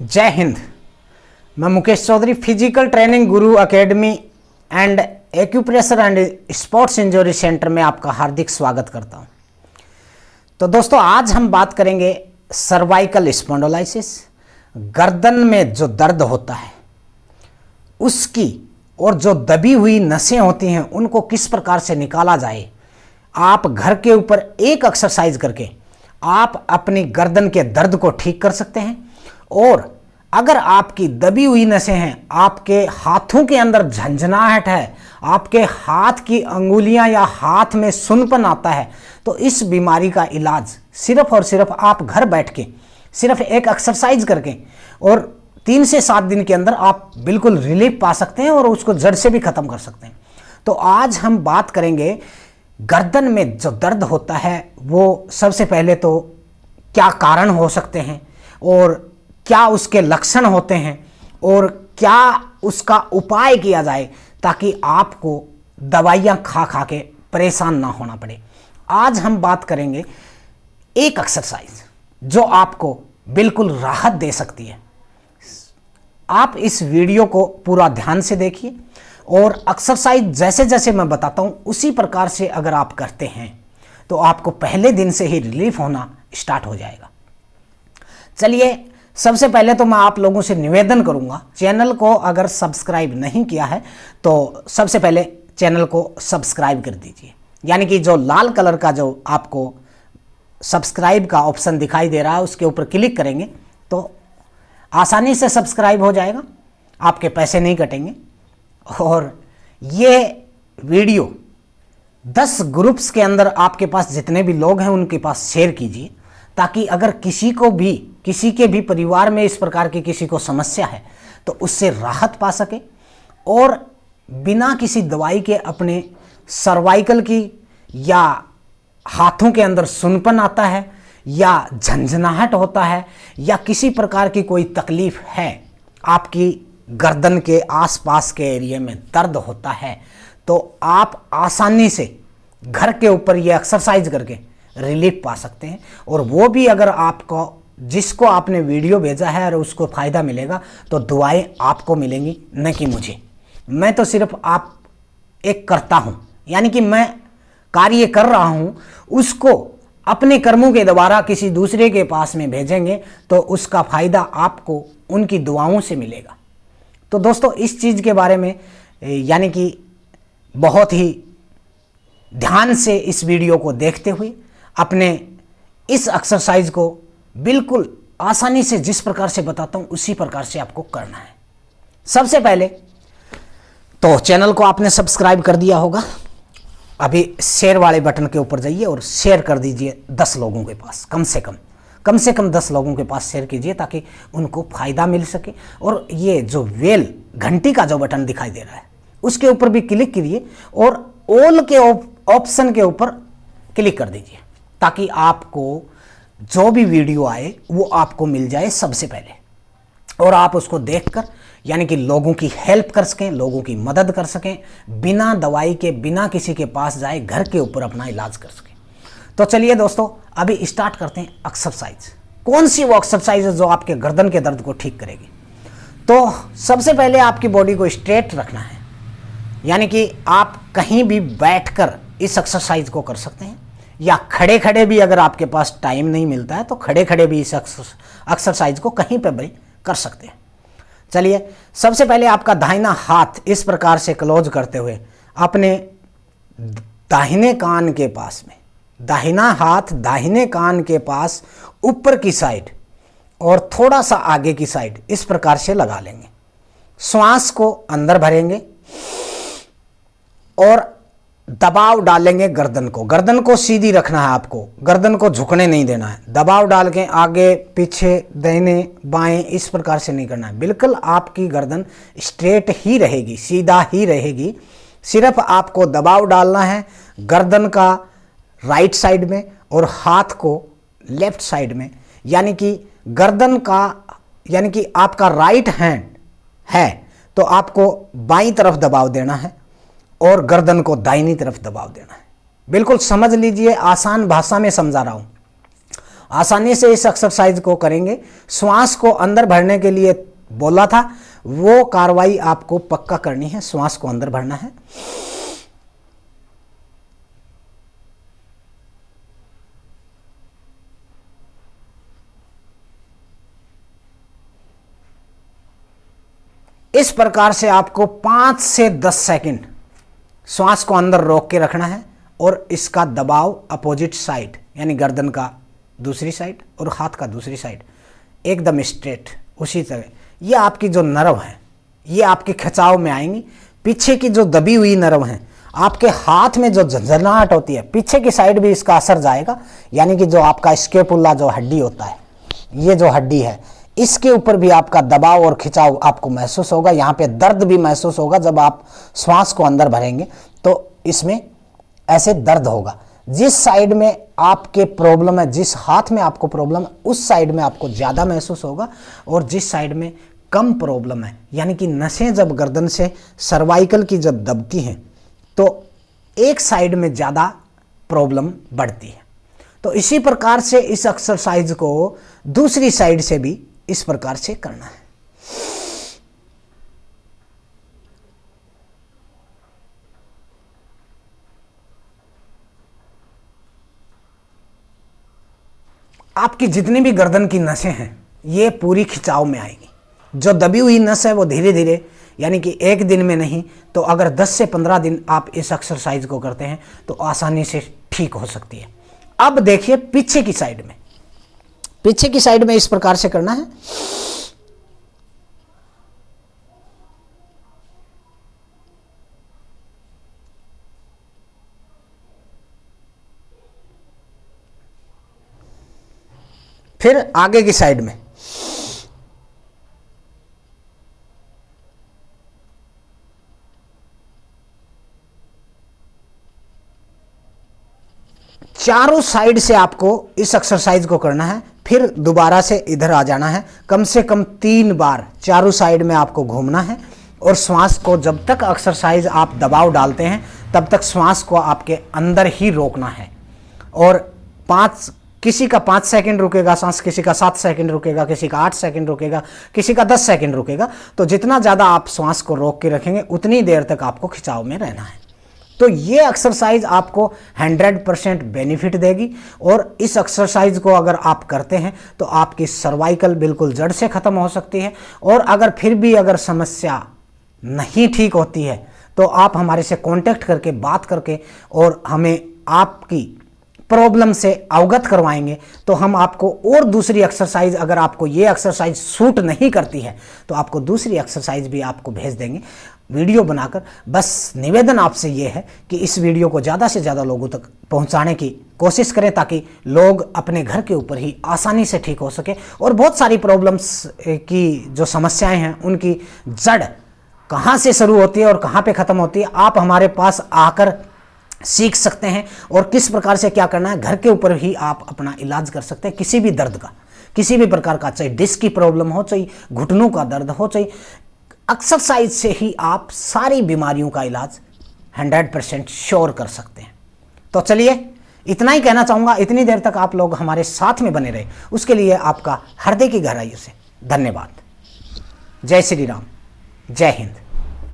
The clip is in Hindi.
जय हिंद। मैं Mukesh Chaudhary, physical training Guru academy and acupressure and sports injury centre में आपका हार्दिक स्वागत करता हूं। तो दोस्तों, आज हम बात करेंगे सर्वाइकल स्पॉन्डिलोलिसिस, गर्दन में जो दर्द होता है उसकी, और जो दबी हुई नसें होती हैं उनको किस प्रकार से निकाला जाए। आप घर के ऊपर एक एक्सरसाइज करके आप अपनी गर्दन के दर्द को ठीक कर सकते हैं। और अगर आपकी दबी हुई नसें हैं, आपके हाथों के अंदर झंझनाहट है, आपके हाथ की अंगुलियां या हाथ में सुन्नपन आता है, तो इस बीमारी का इलाज सिर्फ और सिर्फ आप घर बैठ के सिर्फ एक एक्सरसाइज करके और 3 से 7 दिन के अंदर आप बिल्कुल रिलीफ पा सकते हैं और उसको जड़ से भी खत्म कर सकते हैं। तो आज हम बात करेंगे गर्दन में जो दर्द होता है वो सबसे पहले तो क्या कारण हो सकते हैं और क्या उसके लक्षण होते हैं और क्या उसका उपाय किया जाए ताकि आपको दवाइयाँ खा खा के परेशान ना होना पड़े। आज हम बात करेंगे एक एक्सरसाइज जो आपको बिल्कुल राहत दे सकती है। आप इस वीडियो को पूरा ध्यान से देखिए और एक्सरसाइज जैसे जैसे मैं बताता हूँ उसी प्रकार से अगर आप करते हैं तो आपको पहले दिन से ही रिलीफ होना स्टार्ट हो जाएगा। चलिए, सबसे पहले तो मैं आप लोगों से निवेदन करूंगा, चैनल को अगर सब्सक्राइब नहीं किया है तो सबसे पहले चैनल को सब्सक्राइब कर दीजिए। यानी कि जो लाल कलर का जो आपको सब्सक्राइब का ऑप्शन दिखाई दे रहा है उसके ऊपर क्लिक करेंगे तो आसानी से सब्सक्राइब हो जाएगा, आपके पैसे नहीं कटेंगे। और ये वीडियो 10 ग्रुप्स के अंदर आपके पास जितने भी लोग हैं उनके पास शेयर कीजिए, ताकि अगर किसी के भी परिवार में इस प्रकार की किसी को समस्या है तो उससे राहत पा सके और बिना किसी दवाई के अपने सर्वाइकल की, या हाथों के अंदर सुन्नपन आता है या झंझनाहट होता है या किसी प्रकार की कोई तकलीफ है, आपकी गर्दन के आसपास के एरिया में दर्द होता है, तो आप आसानी से घर के ऊपर ये एक्सरसाइज करके रिलीफ पा सकते हैं। और वो भी अगर आपको, जिसको आपने वीडियो भेजा है और उसको फ़ायदा मिलेगा तो दुआएं आपको मिलेंगी, न कि मुझे। मैं तो सिर्फ आप एक करता हूँ, यानी कि मैं कार्य कर रहा हूँ, उसको अपने कर्मों के द्वारा किसी दूसरे के पास में भेजेंगे तो उसका फ़ायदा आपको उनकी दुआओं से मिलेगा। तो दोस्तों, इस चीज़ के बारे में यानी कि बहुत ही ध्यान से इस वीडियो को देखते हुए अपने इस एक्सरसाइज को बिल्कुल आसानी से जिस प्रकार से बताता हूं उसी प्रकार से आपको करना है। सबसे पहले तो चैनल को आपने सब्सक्राइब कर दिया होगा, अभी शेयर वाले बटन के ऊपर जाइए और शेयर कर दीजिए 10 लोगों के पास, कम से कम 10 लोगों के पास शेयर कीजिए ताकि उनको फ़ायदा मिल सके। और ये जो बेल घंटी का जो बटन दिखाई दे रहा है उसके ऊपर भी क्लिक कीजिए और ऑल के ऑप्शन के ऊपर क्लिक कर दीजिए ताकि आपको जो भी वीडियो आए वो आपको मिल जाए सबसे पहले और आप उसको देखकर यानी कि लोगों की हेल्प कर सकें, लोगों की मदद कर सकें, बिना दवाई के, बिना किसी के पास जाए घर के ऊपर अपना इलाज कर सकें। तो चलिए दोस्तों, अभी स्टार्ट करते हैं एक्सरसाइज। कौन सी वो एक्सरसाइज है जो आपके गर्दन के दर्द को ठीक करेगी? तो सबसे पहले आपकी बॉडी को स्ट्रेट रखना है, यानी कि आप कहीं भी बैठकर इस एक्सरसाइज को कर सकते हैं या खड़े खड़े भी, अगर आपके पास टाइम नहीं मिलता है तो खड़े खड़े भी इस एक्सरसाइज को कहीं पर भी कर सकते हैं। चलिए, सबसे पहले आपका दाहिना हाथ इस प्रकार से क्लोज करते हुए अपने दाहिने कान के पास में, दाहिना हाथ दाहिने कान के पास ऊपर की साइड और थोड़ा सा आगे की साइड इस प्रकार से लगा लेंगे। श्वास को अंदर भरेंगे और दबाव डालेंगे गर्दन को सीधी रखना है, आपको गर्दन को झुकने नहीं देना है। दबाव डाल के आगे पीछे दाहिने बाएं इस प्रकार से नहीं करना है, बिल्कुल आपकी गर्दन स्ट्रेट ही रहेगी, सीधा ही रहेगी। सिर्फ आपको दबाव डालना है गर्दन का राइट साइड में और हाथ को लेफ्ट साइड में, यानी कि गर्दन का, यानी कि आपका राइट हैंड है तो आपको बाईं तरफ दबाव देना है और गर्दन को दाहिनी तरफ दबाव देना है। बिल्कुल समझ लीजिए, आसान भाषा में समझा रहा हूं। आसानी से इस एक्सरसाइज को करेंगे। श्वास को अंदर भरने के लिए बोला था, वो कार्रवाई आपको पक्का करनी है। श्वास को अंदर भरना है। इस प्रकार से आपको 5 से 10 सेकंड श्वास को अंदर रोक के रखना है और इसका दबाव अपोजिट साइड यानी गर्दन का दूसरी साइड और हाथ का दूसरी साइड एकदम स्ट्रेट उसी तरह। ये आपकी जो नर्व है ये आपके खिंचाव में आएंगी। पीछे की जो दबी हुई नर्व है, आपके हाथ में जो झंझनाहट होती है, पीछे की साइड भी इसका असर जाएगा। यानी कि जो आपका स्केपुला जो हड्डी होता है, ये जो हड्डी है, इसके ऊपर भी आपका दबाव और खिंचाव आपको महसूस होगा। यहाँ पे दर्द भी महसूस होगा। जब आप श्वास को अंदर भरेंगे तो इसमें ऐसे दर्द होगा। जिस साइड में आपके प्रॉब्लम है, जिस हाथ में आपको प्रॉब्लम है, उस साइड में आपको ज़्यादा महसूस होगा। और जिस साइड में कम प्रॉब्लम है, यानी कि नसें जब गर्दन से सर्वाइकल की जब दबती हैं तो एक साइड में ज़्यादा प्रॉब्लम बढ़ती है। तो इसी प्रकार से इस एक्सरसाइज को दूसरी साइड से भी इस प्रकार से करना है। आपकी जितनी भी गर्दन की नसें हैं ये पूरी खिंचाव में आएगी। जो दबी हुई नस है वो धीरे धीरे, यानी कि एक दिन में नहीं तो अगर 10 से 15 दिन आप इस एक्सरसाइज को करते हैं तो आसानी से ठीक हो सकती है। अब देखिए पीछे की साइड में, पीछे की साइड में इस प्रकार से करना है। फिर आगे की साइड में, चारों साइड से आपको इस एक्सरसाइज को करना है। फिर दोबारा से इधर आ जाना है। कम से कम 3 बार चारों साइड में आपको घूमना है और श्वास को जब तक एक्सरसाइज आप दबाव डालते हैं तब तक श्वास को आपके अंदर ही रोकना है। और किसी का 5 सेकंड रुकेगा सांस, किसी का 7 सेकंड रुकेगा, किसी का 8 सेकंड रुकेगा, किसी का 10 सेकंड रुकेगा। तो जितना ज़्यादा आप श्वास को रोक के रखेंगे उतनी देर तक आपको खिंचाव में रहना है। तो ये एक्सरसाइज आपको 100% बेनिफिट देगी। और इस एक्सरसाइज को अगर आप करते हैं तो आपकी सर्वाइकल बिल्कुल जड़ से ख़त्म हो सकती है। और अगर फिर भी अगर समस्या नहीं ठीक होती है तो आप हमारे से कांटेक्ट करके बात करके और हमें आपकी प्रॉब्लम से अवगत करवाएंगे तो हम आपको और दूसरी एक्सरसाइज, अगर आपको ये एक्सरसाइज सूट नहीं करती है तो आपको दूसरी एक्सरसाइज भी आपको भेज देंगे वीडियो बनाकर। बस निवेदन आपसे ये है कि इस वीडियो को ज़्यादा से ज़्यादा लोगों तक पहुंचाने की कोशिश करें ताकि लोग अपने घर के ऊपर ही आसानी से ठीक हो सके। और बहुत सारी प्रॉब्लम्स की जो समस्याएं हैं उनकी जड़ कहाँ से शुरू होती है और कहाँ पे ख़त्म होती है, आप हमारे पास आकर सीख सकते हैं। और किस प्रकार से क्या करना है, घर के ऊपर ही आप अपना इलाज कर सकते हैं। किसी भी दर्द का, किसी भी प्रकार का, चाहे डिस्क की प्रॉब्लम हो, चाहे घुटनों का दर्द हो, चाहे एक्सरसाइज से ही आप सारी बीमारियों का इलाज 100% श्योर कर सकते हैं। तो चलिए इतना ही कहना चाहूँगा। इतनी देर तक आप लोग हमारे साथ में बने रहे, उसके लिए आपका हृदय की गहराइयों से धन्यवाद। जय श्री राम, जय हिंद।